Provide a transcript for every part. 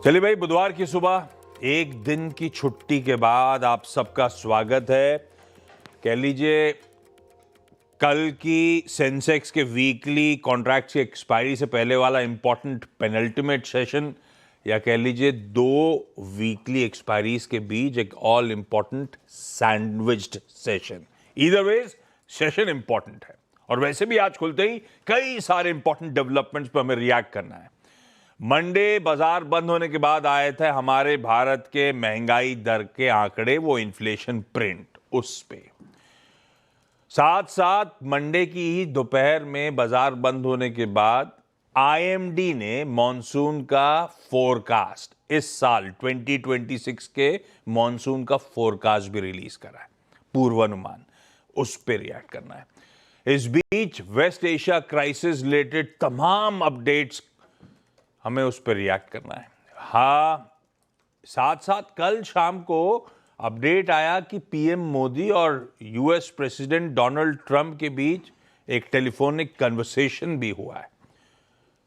चलिए भाई, बुधवार की सुबह एक दिन की छुट्टी के बाद आप सबका स्वागत है। कह लीजिए कल की सेंसेक्स के वीकली कॉन्ट्रैक्ट की एक्सपायरी से पहले वाला इंपॉर्टेंट पेनल्टीमेट सेशन, या कह लीजिए दो वीकली एक्सपायरीज के बीच एक all important sandwiched session. Either way session important है, और वैसे भी आज खुलते ही कई सारे इंपॉर्टेंट डेवलपमेंट्स पर हमें रिएक्ट करना है। मंडे बाजार बंद होने के बाद आए थे हमारे भारत के महंगाई दर के आंकड़े, वो इन्फ्लेशन प्रिंट उस पे। साथ साथ मंडे की ही दोपहर में बाजार बंद होने के बाद आईएमडी ने मॉनसून का फोरकास्ट, इस साल 2026 के मॉनसून का फोरकास्ट भी रिलीज करा है, पूर्वानुमान, उस पे रिएक्ट करना है। इस बीच वेस्ट एशिया क्राइसिस रिलेटेड तमाम अपडेट्स हमें उस पर रिएक्ट करना है। हाँ, साथ साथ कल शाम को अपडेट आया कि पीएम मोदी और यूएस प्रेसिडेंट डोनाल्ड ट्रंप के बीच एक टेलीफोनिक कन्वर्सेशन भी हुआ है,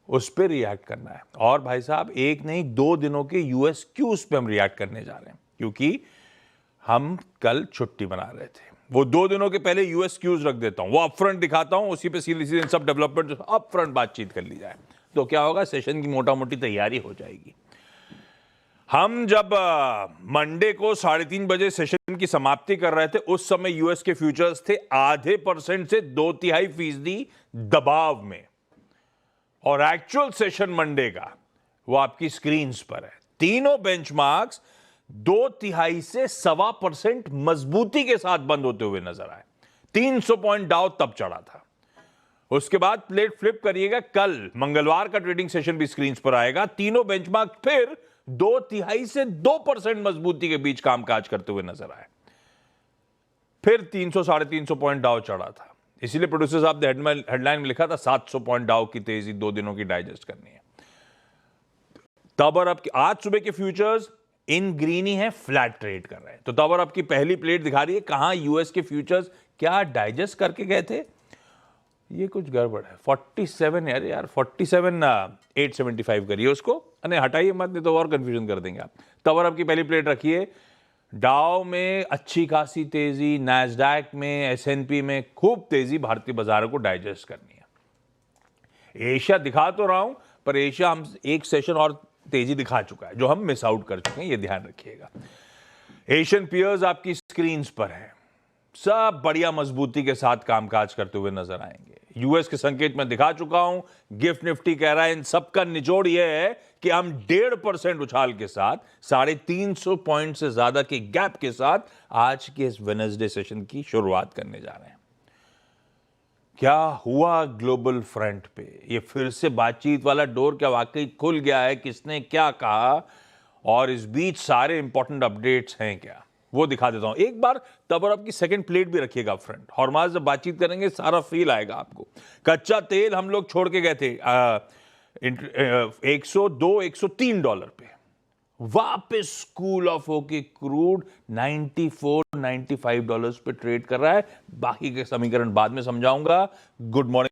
उस पर रिएक्ट करना है। और भाई साहब, एक नहीं 2 दिनों के यूएस क्यूज पे हम रिएक्ट करने जा रहे हैं, क्योंकि हम कल छुट्टी मना रहे थे। वो 2 दिनों के पहले यूएस क्यूज रख देता हूं, वो अपफ्रंट दिखाता हूं, उसी पे सीधे सीधे सब डेवलपमेंट अपफ्रंट बातचीत कर ली जाए, तो क्या होगा, सेशन की मोटा मोटी तैयारी हो जाएगी। हम जब मंडे को 3:30 बजे सेशन की समाप्ति कर रहे थे, उस समय यूएस के फ्यूचर्स थे 0.5% से 2.5% दबाव में, और एक्चुअल सेशन मंडे का वो आपकी स्क्रीन पर है। तीनों बेंचमार्क्स 2.5 से 1.25% मजबूती के साथ बंद होते हुए नजर आए। 300 पॉइंट डाउ तब चढ़ा था। उसके बाद प्लेट फ्लिप करिएगा, कल मंगलवार का ट्रेडिंग सेशन भी स्क्रीन पर आएगा। तीनों बेंचमार्क फिर 2.5 से 2% मजबूती के बीच कामकाज करते हुए नजर आए। फिर 300 350 पॉइंट डाउ चढ़ा था, इसीलिए प्रोड्यूसर साहब ने हेडलाइन में लिखा था 700 पॉइंट डाउ की तेजी 2 दिनों की डाइजेस्ट करनी है। तब और अब आज सुबह के फ्यूचर्स इन ग्रीन ही है, फ्लैट ट्रेड कर रहे हैं। तो तब और अब की पहली प्लेट दिखा रही है कहां यूएस के फ्यूचर्स क्या डाइजेस्ट करके गए थे। ये कुछ गड़बड़ है, 47 यार 47,875 करिए उसको, अरे हटाइए मत, नहीं तो और कंफ्यूजन कर देंगे आप। तब अब की पहली प्लेट रखिए। डाउ में अच्छी खासी तेजी, नैस्डैक में, एसएनपी में खूब तेजी भारतीय बाजारों को डाइजेस्ट करनी है। एशिया दिखा तो रहा हूं, पर एशिया हम एक सेशन और तेजी दिखा चुका है, जो हम मिस आउट कर चुके हैं, ये ध्यान रखिएगा। एशियन पियर्स आपकी स्क्रीन पर है, सब बढ़िया मजबूती के साथ कामकाज करते हुए नजर आएंगे। यूएस के संकेत में दिखा चुका हूं, गिफ्ट निफ्टी कह रहा है, इन सबका निचोड़ यह है कि हम 1.5% उछाल के साथ 350 पॉइंट से ज्यादा के गैप के साथ आज के इस वेडनेसडे सेशन की शुरुआत करने जा रहे हैं। क्या हुआ ग्लोबल फ्रंट पे? ये फिर से बातचीत वाला डोर क्या वाकई खुल गया है? किसने क्या कहा? और इस बीच सारे इंपॉर्टेंट अपडेट्स हैं क्या, वो दिखा देता हूं एक बार। तब और आपकी सेकंड प्लेट भी रखिएगा फ्रंट। हॉर्माज जब बातचीत करेंगे सारा फील आएगा आपको। कच्चा तेल हम लोग छोड़ के गए थे $102-103 पे, वापस कूल ऑफ होके क्रूड $94-95 पे ट्रेड कर रहा है। बाकी के समीकरण बाद में समझाऊंगा। Good morning.